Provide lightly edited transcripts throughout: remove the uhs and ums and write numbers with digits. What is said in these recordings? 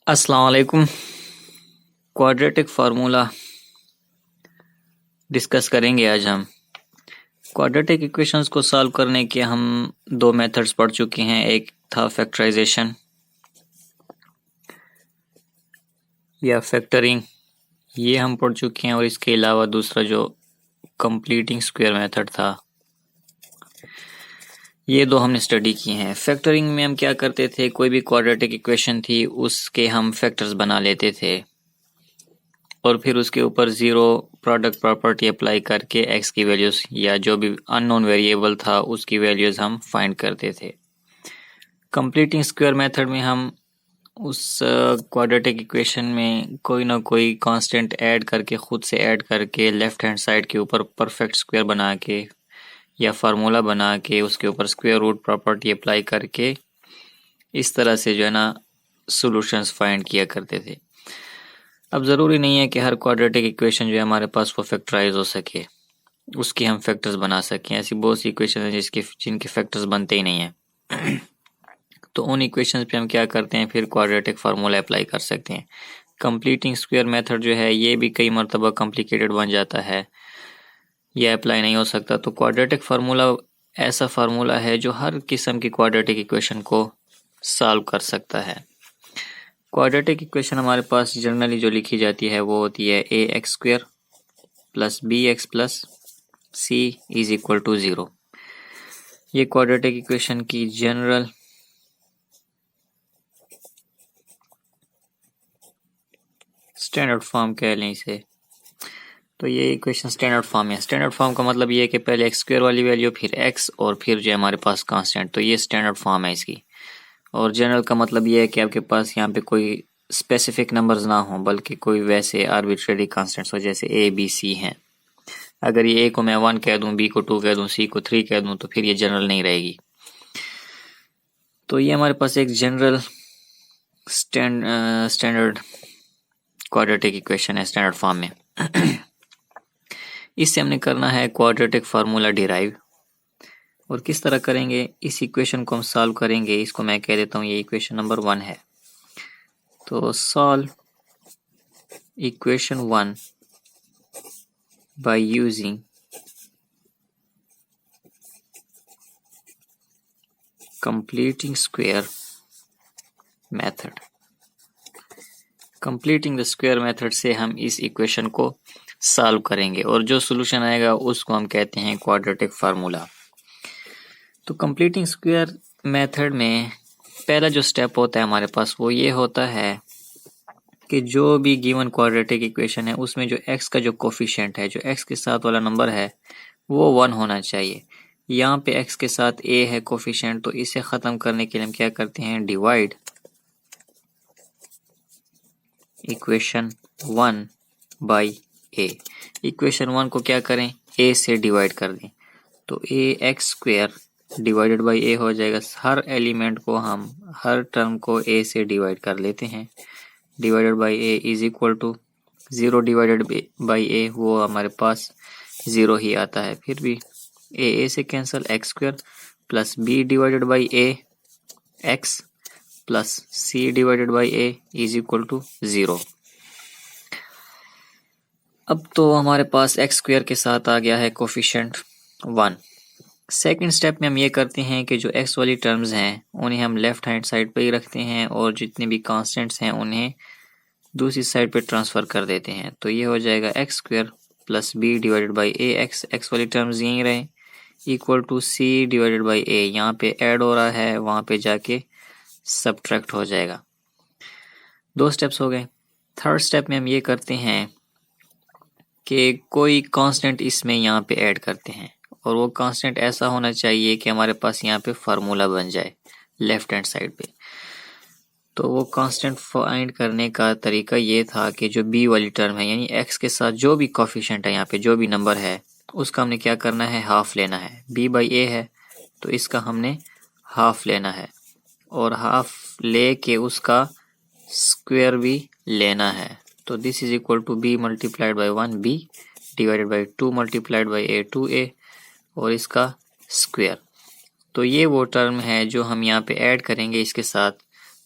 अस्सलाम वालेकुम। Quadratic formula discuss करेंगे आज हम। क्वाड्रेटिक इक्वेशंस को सॉल्व करने के हम दो मेथड्स पढ़ चुके हैं। एक था फैक्टराइजेशन या फैक्टरिंग, ये हम पढ़ चुके हैं, और इसके अलावा दूसरा जो कंप्लीटिंग स्क्वायर मेथड था, ये दो हमने स्टडी किए हैं। फैक्टरिंग में हम क्या करते थे, कोई भी क्वाड्रेटिक इक्वेशन थी उसके हम फैक्टर्स बना लेते थे और फिर उसके ऊपर जीरो प्रोडक्ट प्रॉपर्टी अप्लाई करके एक्स की वैल्यूज या जो भी अननोन वेरिएबल था उसकी वैल्यूज हम फाइंड करते थे। कंप्लीटिंग स्क्वायर मेथड में हम उस क्वाड्रेटिक इक्वेशन में कोई ना कोई कांस्टेंट ऐड करके, खुद से ऐड करके, लेफ्ट हैंड साइड के ऊपर परफेक्ट स्क्वायर बना के या फार्मूला बना के उसके ऊपर स्क्वायर रूट प्रॉपर्टी अप्लाई करके इस तरह से जो है ना सॉल्यूशंस फाइंड किया करते थे। अब ज़रूरी नहीं है कि हर क्वाड्रेटिक इक्वेशन जो है हमारे पास वो फैक्टराइज हो सके, उसके हम फैक्टर्स बना सकें। ऐसी बहुत सी इक्वेशन हैं जिनके फैक्टर्स बनते ही नहीं हैं तो उन इक्वेशंस पे हम क्या करते हैं, फिर क्वाड्रेटिक फार्मूला अप्लाई कर सकते हैं। कंप्लीटिंग स्क्वायर मेथड जो है ये भी कई मरतबा कॉम्प्लिकेटेड बन जाता है, ये अप्लाई नहीं हो सकता। तो क्वाड्रेटिक फार्मूला ऐसा फार्मूला है जो हर किस्म की क्वाड्रेटिक इक्वेशन को सॉल्व कर सकता है। क्वाड्रेटिक इक्वेशन हमारे पास जनरली जो लिखी जाती है वो होती है a x square plus b x plus c is equal to 0। ये क्वाड्रेटिक इक्वेशन की जनरल स्टैंडर्ड फॉर्म कह लें इसे। तो ये इक्वेशन स्टैंडर्ड फॉर्म है। स्टैंडर्ड फॉर्म का मतलब ये है कि पहले एक्स स्क्वायर वाली वैल्यू, फिर एक्स, और फिर जो हमारे पास कांस्टेंट। तो ये स्टैंडर्ड फॉर्म है इसकी। और जनरल का मतलब ये है कि आपके पास यहाँ पे कोई स्पेसिफिक नंबर्स ना हो, बल्कि कोई वैसे आर्बिट्रेरी कांस्टेंट्स हो, जैसे ए बी सी हैं। अगर ये ए को मैं 1 कह दूं, बी को 2 कह दूं, सी को 3 कह दूं, तो फिर ये जनरल नहीं रहेगी। तो ये हमारे पास एक जनरल स्टैंडर्ड क्वाड्रेटिक इक्वेशन है स्टैंडर्ड फॉर्म में। इससे हमने करना है क्वाड्रेटिक फार्मूला डिराइव। और किस तरह करेंगे, इस इक्वेशन को हम सॉल्व करेंगे। इसको मैं कह देता हूँ ये इक्वेशन नंबर 1 है। तो solve equation 1 by using completing square method। completing the square method से हम इस इक्वेशन को सॉल्व करेंगे और जो सॉल्यूशन आएगा उसको हम कहते हैं क्वाड्रेटिक फार्मूला। तो completing square method में पहला जो स्टेप होता है हमारे पास वो ये होता है कि जो भी गिवन क्वाड्रेटिक इक्वेशन है उसमें जो x का जो कोफिशिएंट है, जो x के साथ वाला नंबर है, वो 1 होना चाहिए। यहाँ पे x के साथ a है कोफिशिएंट, तो इसे ख़त्म करने के लिए हम क्या करते हैं, divide equation 1 by a। Equation 1 को क्या करें, a से डिवाइड कर दें, तो a x square divided by a हो जाएगा। हर एलिमेंट को हम, हर टर्म को a से डिवाइड कर लेते हैं। Divided by a is equal to 0 divided by a, वो हमारे पास 0 ही आता है। फिर भी a से cancel, x square plus b divided by a x plus c divided by a is equal to 0। अब तो हमारे पास एक्स स्क्वायर के साथ आ गया है कोफिशिएंट 1। सेकेंड स्टेप में हम ये करते हैं कि जो x वाली टर्म्स हैं उन्हें हम लेफ्ट हैंड साइड पे ही रखते हैं और जितने भी कांस्टेंट्स हैं उन्हें दूसरी साइड पे ट्रांसफ़र कर देते हैं। तो ये हो जाएगा x square plus b divided by a x, x वाली टर्म्स यहीं रहे, equal to c divided by a. यहाँ पे ऐड हो रहा है, वहाँ पे जाके सब्ट्रैक्ट हो जाएगा। 2 स्टेप्स हो गए। थर्ड स्टेप में हम ये करते हैं कि कोई कांस्टेंट इसमें यहाँ पे ऐड करते हैं, और वो कांस्टेंट ऐसा होना चाहिए कि हमारे पास यहाँ पे फार्मूला बन जाए लेफ्ट हैंड साइड पे। तो वो कांस्टेंट फाइंड करने का तरीका ये था कि जो b वाली टर्म है, यानी x के साथ जो भी कोफिशिएंट है, यहाँ पे जो भी नंबर है, उसका हमने क्या करना है, हाफ लेना है। b बाई a है तो इसका हमने हाफ लेना है, और हाफ ले के उसका स्क्वायर भी लेना है। तो this is equal to b multiplied by 1b divided by 2 multiplied by a 2a और इसका स्क्वायर। तो ये वो टर्म है जो हम यहाँ पे ऐड करेंगे इसके साथ,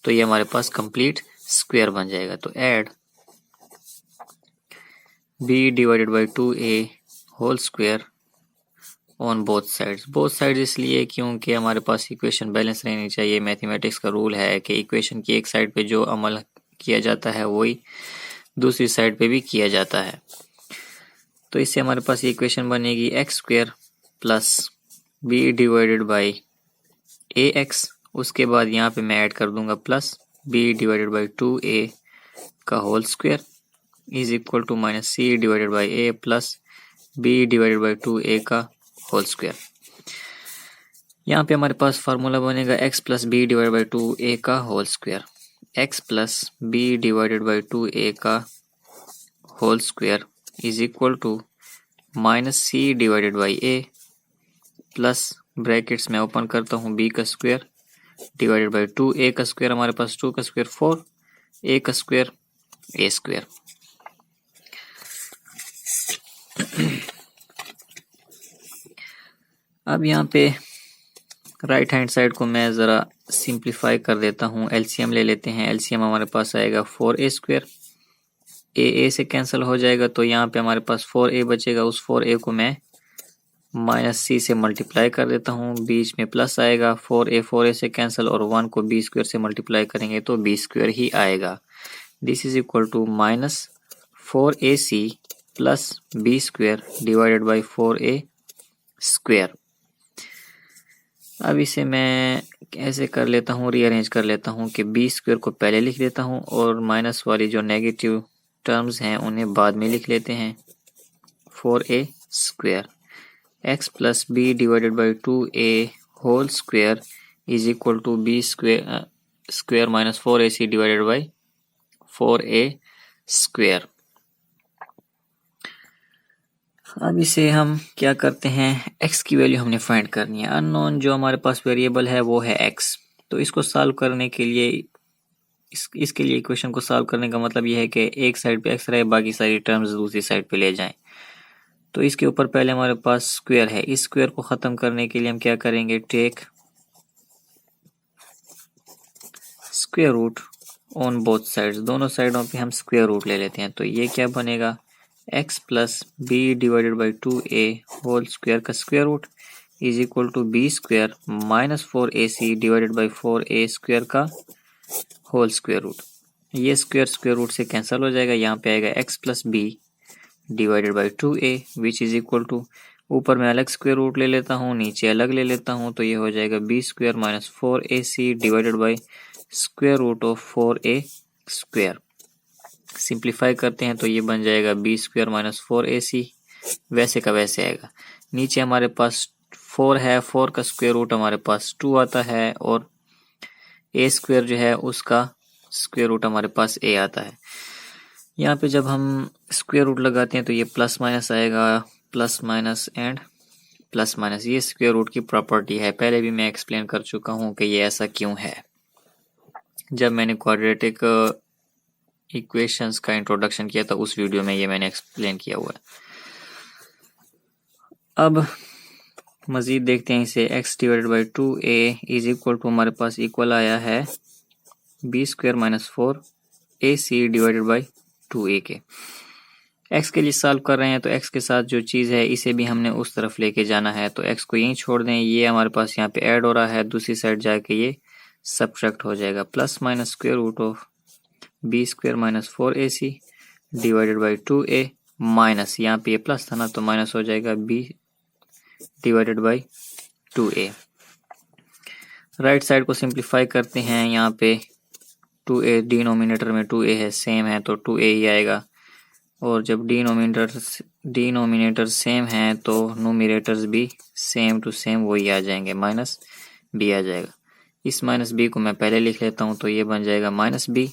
तो ये हमारे पास कंप्लीट स्क्वायर बन जाएगा। तो add b divided by 2a whole square on both sides. Both sides इसलिए क्योंकि हमारे पास इक्वेशन बैलेंस रहनी चाहिए। मैथमेटिक्स का रूल है कि इक्वेशन की एक साइड पे जो अमल किया जाता है वही दूसरी साइड पे भी किया जाता है। तो इससे हमारे पास इक्वेशन बनेगी x square plus b divided by a x. उसके बाद यहाँ पे मैं ऐड कर दूंगा plus b divided by 2a का whole square is equal to minus c divided by a plus b divided by 2a का होल स्क्वायर। यहाँ पे हमारे पास फार्मूला बनेगा x plus b divided by 2a का whole square. x plus b divided by 2a का whole square is equal to minus c divided by a plus brackets में open करता हूँ b का स्क्वायर डिवाइडेड बाई 2a का square. हमारे पास 2 का स्क्वायर 4, a का स्क्वायर a स्क्वायर। अब यहाँ पे राइट हैंड साइड को मैं ज़रा सिंप्लीफाई कर देता हूँ। एलसीएम ले लेते हैं। एलसीएम हमारे पास आएगा 4a स्क्वायर, a से कैंसिल हो जाएगा तो यहाँ पे हमारे पास 4a बचेगा। उस 4a को मैं माइनस सी से मल्टीप्लाई कर देता हूँ, बीच में प्लस आएगा। 4a से कैंसिल और 1 को b स्क्वायर से मल्टीप्लाई करेंगे तो b स्क्वायर ही आएगा। This is equal to minus 4ac plus b square divided by 4a square. अब इसे मैं ऐसे कर लेता हूँ, रीअरेंज कर लेता हूँ कि b स्क्वायर को पहले लिख देता हूँ और माइनस वाली जो नेगेटिव टर्म्स हैं उन्हें बाद में लिख लेते हैं। 4a square x plus b divided by 2a whole square is equal to b square square minus 4ac divided by 4a square. अब इसे हम क्या करते हैं, x की वैल्यू हमने फाइंड करनी है। अननोन जो हमारे पास वेरिएबल है वो है x। तो इसको सॉल्व करने के लिए इसके लिए इक्वेशन को सॉल्व करने का मतलब यह है कि एक साइड पे x रहे, बाकी सारी टर्म्स दूसरी साइड पे ले जाएं। तो इसके ऊपर पहले हमारे पास स्क्वायर है। इस स्क्वायर को खत्म करने के लिए हम क्या करेंगे, take square root on both sides. दोनों साइडों पे हम स्क्वायर रूट ले लेते हैं। तो ये क्या बनेगा, x plus b divided by 2a whole square का square root is equal to b square minus 4ac divided by 4a square का होल स्क्वायर रूट। ये स्क्वायर स्क्वायर रूट से कैंसिल हो जाएगा। यहाँ पे आएगा x plus b divided by 2a which is equal to, ऊपर मैं अलग स्क्वायर रूट ले लेता हूँ, नीचे अलग ले लेता हूँ, तो ये हो जाएगा b square minus 4ac divided by square root of 4a square. Simplify करते हैं तो ये बन जाएगा b स्क्वायर माइनस 4ac, वैसे का वैसे आएगा। नीचे हमारे पास 4 है, 4 का स्क्वायर रूट हमारे पास 2 आता है और a स्क्वायर जो है उसका स्क्वायर रूट हमारे पास a आता है। यहाँ पे जब हम स्क्वायर रूट लगाते हैं तो ये प्लस माइनस आएगा, plus minus and plus minus. ये स्क्वायर रूट की प्रॉपर्टी है, पहले भी मैं एक्सप्लेन कर चुका हूँ कि ये ऐसा क्यों है जब मैंने क्वाड्रेटिक इक्वेशंस का इंट्रोडक्शन किया था, उस वीडियो में ये मैंने एक्सप्लेन किया हुआ है। अब मजीद देखते हैं इसे। x divided by 2a is equal to, हमारे पास इक्वल आया है b square minus 4ac divided by 2a के। x के लिए सॉल्व कर रहे हैं तो x के साथ जो चीज़ है इसे भी हमने उस तरफ लेके जाना है। तो x को यहीं छोड़ दें, ये हमारे पास यहाँ पे ऐड हो रहा है, दूसरी साइड जाके ये सब्ट्रैक्ट हो जाएगा। Plus minus square root of b square minus 4ac divided by 2a minus, यहाँ पे ये प्लस था ना तो माइनस हो जाएगा b divided by 2a। Right side को सिंप्लीफाई करते हैं। यहाँ पे 2a डिनोमिनेटर में 2a है, सेम है तो 2a ही आएगा। और जब डिनोमिनेटर सेम है तो न्यूमरेटर्स भी सेम टू सेम वही आ जाएंगे, माइनस b आ जाएगा। इस माइनस b को मैं पहले लिख लेता हूँ तो ये बन जाएगा minus b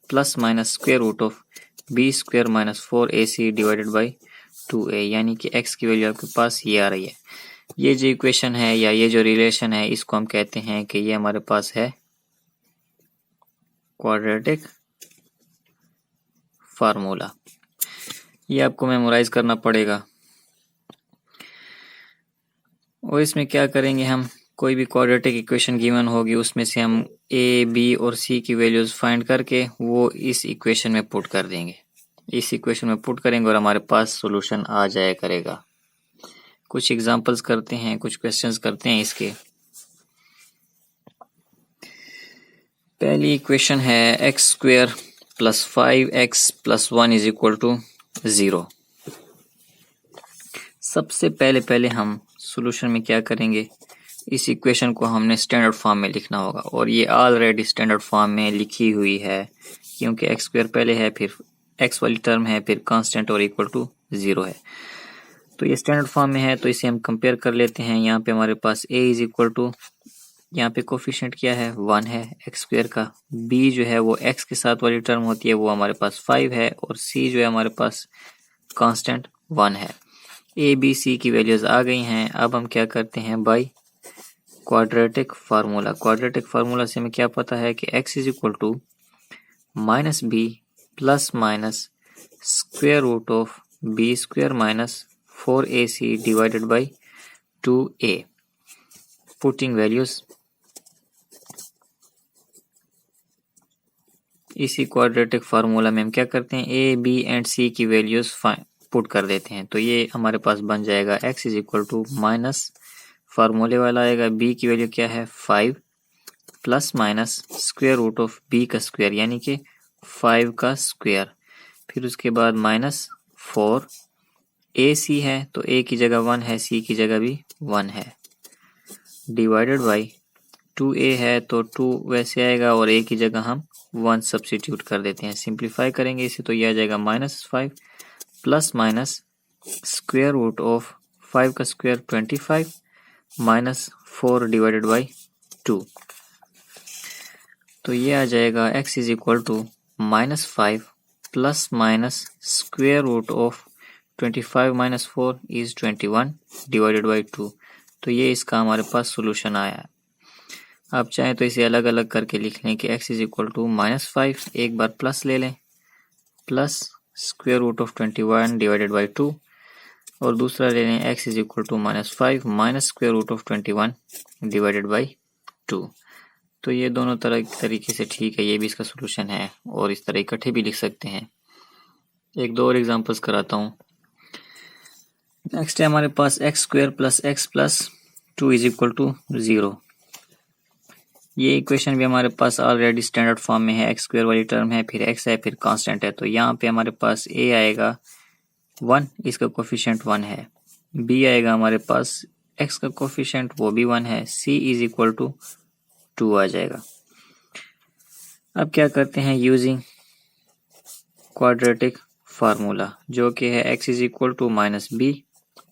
plus minus square root of b square minus 4ac divided by 2a, यानी कि x की वैल्यू आपके पास ये आ रही है। ये जो इक्वेशन है या ये जो रिलेशन है इसको हम कहते हैं कि ये हमारे पास है क्वाड्रेटिक फार्मूला। ये आपको मेमोराइज करना पड़ेगा। और इसमें क्या करेंगे, हम कोई भी क्वाड्रेटिक इक्वेशन गिवन होगी उसमें से हम ए, बी और सी की वैल्यूज फाइंड करके वो इस इक्वेशन में पुट कर देंगे। इस इक्वेशन में पुट करेंगे और हमारे पास सॉल्यूशन आ जाया करेगा। कुछ एग्जांपल्स करते हैं, कुछ क्वेश्चंस करते हैं इसके। पहली इक्वेशन है x square plus 5x plus 1 is equal to 0। सबसे पहले हम सॉल्यूशन में क्या करेंगे, इस इक्वेशन को हमने स्टैंडर्ड फॉर्म में लिखना होगा और ये ऑलरेडी स्टैंडर्ड फॉर्म में लिखी हुई है क्योंकि एक्स स्क्वायर पहले है, फिर एक्स वाली टर्म है, फिर कांस्टेंट और इक्वल टू 0 है। तो ये स्टैंडर्ड फॉर्म में है तो इसे हम कंपेयर कर लेते हैं। यहाँ पे हमारे पास a इज इक्वल टू, यहाँ पे कोफिशिएंट क्या है 1 है एक्स स्क्वायर का, b जो है वो x के साथ वाली टर्म होती है वो हमारे पास 5 है और c जो है हमारे पास कांस्टेंट 1 है। a b c की वैल्यूज आ गई हैं। अब हम क्या करते हैं by quadratic formula. Quadratic formula से हमें क्या पता है कि x is equal to minus b plus minus square root of b square minus 4ac divided by 2a। Putting values इसी क्वाड्रेटिक फार्मूला में हम क्या करते हैं a, b एंड c की वैल्यूज पुट कर देते हैं। तो ये हमारे पास बन जाएगा x is equal to minus फार्मूले वाला आएगा b की वैल्यू क्या है 5 plus minus square root of b का स्क्वायर यानी कि 5 का स्क्वायर, फिर उसके बाद माइनस 4 ac है तो a की जगह 1 है, c की जगह भी 1 है, डिवाइडेड बाई 2a है तो 2 वैसे आएगा और a की जगह हम 1 सब्स्टिट्यूट कर देते हैं। सिंप्लीफाई करेंगे इसे तो ये आ जाएगा minus 5 plus minus square root of 5 का स्क्वायर 25 माइनस 4 डिवाइडेड बाई 2। तो ये आ जाएगा x is equal to minus 5 plus minus square root of 25 minus 4 is 21 divided by 2। तो ये इसका हमारे पास सॉल्यूशन आया है। आप चाहें तो इसे अलग अलग करके लिख लें कि x is equal to minus 5, एक बार प्लस ले लें, plus square root of 21 divided by 2 और दूसरा ले लें x is equal to minus 5 minus square root of 21 divided by 2। तो ये दोनों तरीके से ठीक है, ये भी इसका सॉल्यूशन है और इस तरह इकट्ठे भी लिख सकते हैं। एक दो और एग्जांपल्स कराता हूँ। नेक्स्ट है हमारे पास x square plus x plus 2 is equal to 0। ये इक्वेशन भी हमारे पास ऑलरेडी स्टैंडर्ड फॉर्म में है, एक्स स्क्वायर वाली टर्म है, फिर x है, फिर कांस्टेंट है। तो यहाँ पे हमारे पास a आएगा 1, इसका कोफिशिएंट 1 है, b आएगा हमारे पास x का कोफिशिएंट वो भी 1 है, c इज इक्वल टू 2 आ जाएगा। अब क्या करते हैं यूजिंग क्वाड्रेटिक फार्मूला जो कि है x is equal to minus b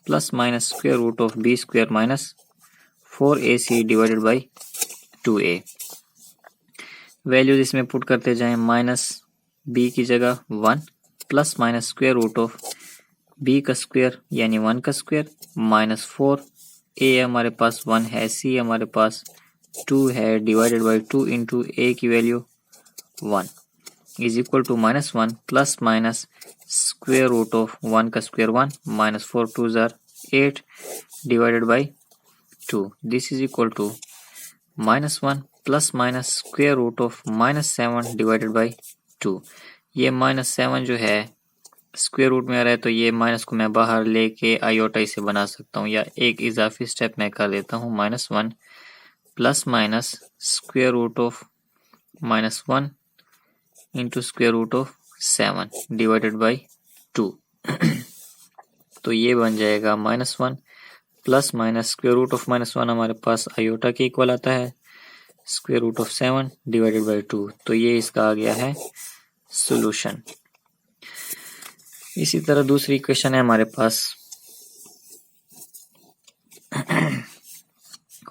plus minus square root of b square minus 4ac divided by 2a। Values इसमें पुट करते जाएं, माइनस b की जगह 1 plus minus square root of b का square यानी 1 का स्क्वायर माइनस 4a हमारे पास 1 है, c हमारे पास 2 है, डिवाइडेड बाई 2 इंटू a की value 1 is equal to minus 1 plus minus square root of 1 का स्क्वायर 1 माइनस 4 2 जार 8 divided by 2। This is equal to minus 1 plus minus square root of minus 7 divided by 2। ये minus 7 जो है square root में आ रहा है तो ये माइनस को मैं बाहर लेके आयोटा इसे बना सकता हूँ या एक इजाफी स्टेप मैं कर देता हूँ, minus 1 plus minus square root of minus 1 into square root of 7 divided by 2। तो ये बन जाएगा minus 1 plus minus square root of minus 1 हमारे पास आयोटा के इक्वल आता है, square root of 7 divided by 2। तो ये इसका आ गया है सॉल्यूशन। इसी तरह दूसरी इक्वेशन है हमारे पास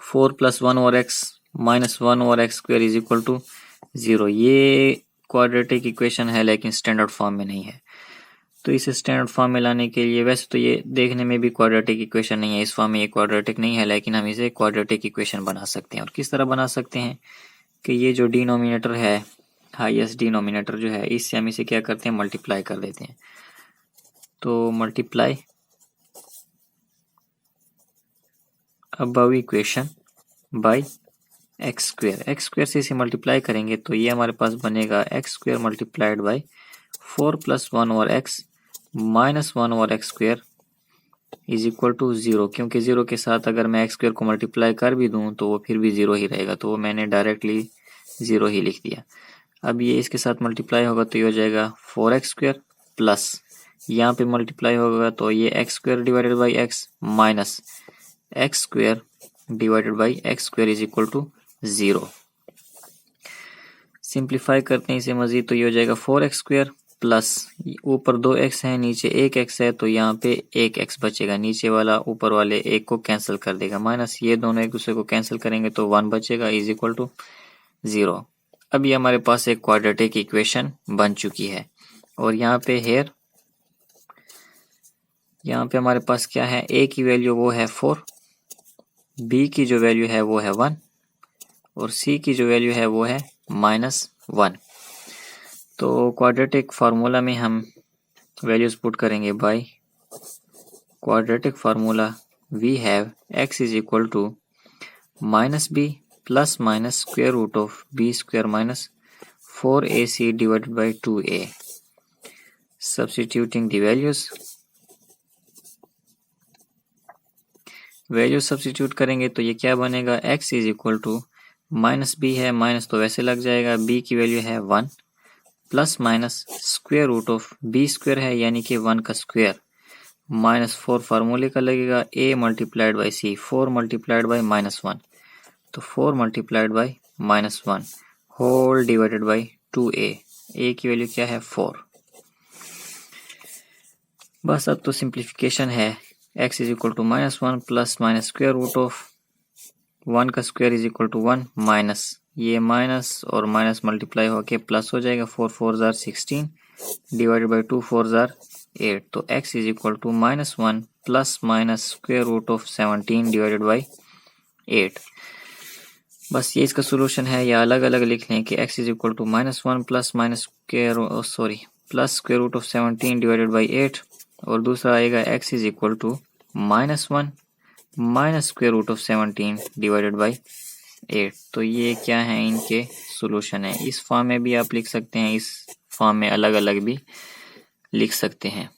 4 प्लस 1 और x माइनस 1 और x square is equal to 0। ये क्वाड्रेटिक इक्वेशन है लेकिन स्टैंडर्ड फॉर्म में नहीं है। तो इसे स्टैंडर्ड फॉर्म में लाने के लिए, वैसे तो ये देखने में भी क्वाड्रेटिक इक्वेशन नहीं है, इस फॉर्म में ये क्वाड्रेटिक नहीं है, लेकिन हम इसे क्वाड्रेटिक इक्वेशन बना सकते हैं। और किस तरह बना सकते हैं कि ये जो डिनोमिनेटर है, हाईएस्ट डिनोमिनेटर जो है, इससे हम इसे क्या करते हैं मल्टीप्लाई कर देते हैं। तो multiply above equation by x square से इसे मल्टीप्लाई करेंगे तो ये हमारे पास बनेगा x square multiplied by 4 + 1 over x minus 1 over x square is equal to 0, क्योंकि 0 के साथ अगर मैं एक्स स्क्वेयर को मल्टीप्लाई कर भी दूं तो वो फिर भी 0 ही रहेगा, तो वो मैंने डायरेक्टली 0 ही लिख दिया। अब ये इसके साथ मल्टीप्लाई होगा तो ये हो जाएगा 4x स्क्वेयर प्लस यहाँ पे मल्टीप्लाई होगा तो ये x square divided by x minus x square divided by x square is equal to 0। Simplify करते हैं इसे मजीद तो ये हो जाएगा 4x स्क्वेयर प्लस ऊपर 2x है नीचे 1x है तो यहाँ पे 1x बचेगा, नीचे वाला ऊपर वाले एक को कैंसिल कर देगा, माइनस ये दोनों एक दूसरे को कैंसिल करेंगे तो 1 बचेगा इज इक्वल टू 0। अब ये हमारे पास एक क्वाड्रेटिक इक्वेशन बन चुकी है और यहाँ पे हमारे पास क्या है, a की वैल्यू वो है 4, b की जो वैल्यू है वो है 1 और c की जो वैल्यू है वो है -1। तो क्वाड्रेटिक फार्मूला में हम वैल्यूज पुट करेंगे by quadratic formula we have x is equal to -b plus minus square root of b square minus 4ac divided by 2a। Substituting the values substitute करेंगे तो ये क्या बनेगा, x is equal to -b है, minus तो वैसे लग जाएगा, b की वैल्यू है 1 plus minus square root of b square है यानी कि 1 का स्क्वायर माइनस 4 फार्मूले का लगेगा a multiplied by c 4 multiplied by -1 तो 4 multiplied by -1 whole divided by 2a। a की वैल्यू क्या है 4। बस अब तो सिंप्लीफिकेशन है, x is equal to -1 plus minus square root of 1 का square is equal to 1 minus ये माइनस और माइनस मल्टीप्लाई होके प्लस हो जाएगा, 4 4 जार 16 डिवाइडेड बाई 2 4 जार 8 तो x is equal to -1 plus minus square root of 17 divided by 8। बस ये इसका सोल्यूशन है, या अलग अलग लिख लें कि x is equal to -1 plus minus plus square root of 17 divided by 8 और दूसरा आएगा x is equal to -1 minus square root of 17 divided by 8। तो ये क्या है, इनके सोल्यूशन है। इस फॉर्म में भी आप लिख सकते हैं, इस फॉर्म में अलग अलग भी लिख सकते हैं।